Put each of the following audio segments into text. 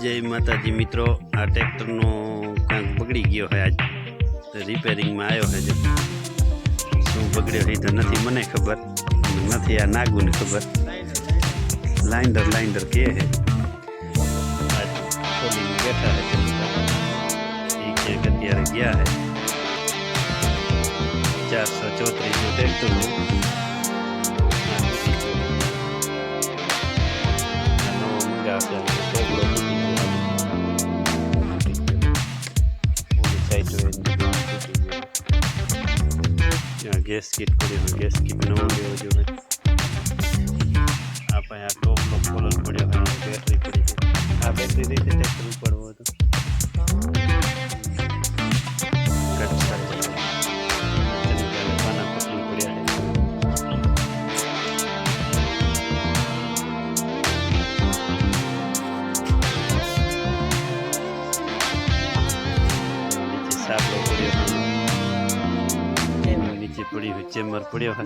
जय माताजी मित्रों। आ ट्रेक्टर नो कंक बगड़ी गयो है, आज तो रिपेरिंग में आयो है। जो शू बगड़्यो है तो नहीं मने खबर, नहीं आ नागू ने खबर। लाइंडर के है आज खोली बैठा है, अत्यारे गया है 434 जो ट्रेक्टर गैस किट पड़े हो, गैस किट नवो लेवो जो है। आप यहाँ टॉप लॉक खोलल पड़े है, बैटरी पड़ी है। आ बैटरी दी थी ट्रैक्टर ऊपर वो तो कट पाना पकड़ी पड़िया है। नीचे सापड़ो पड़ियो है, नीचे पड़ी हुई चेम्बर पड़ियो है।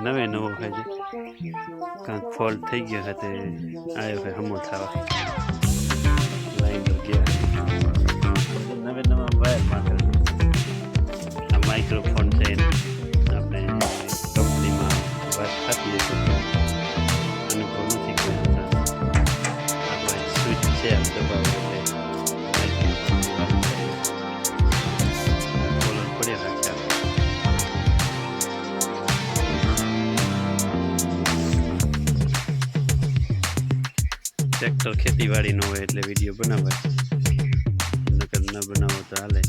नवे नवो है जो कंक फॉल्ट थी गयो है तो आयो है हमो थावा लाइंडर गया है। नवे नवा वायर माटे आ माइक्रोफोन है अपने कंपनी में बात थती है तो अनुभव नहीं कोई था। આપણે સ્વિચ છે આમ દબાવો એટલે કોલર પડ્યા રાખે। ट्रेक्टर खेतीवाड़ी नो होय એટલે વિડિયો બનાવાય, નકર ન બનાવો તો હાલે।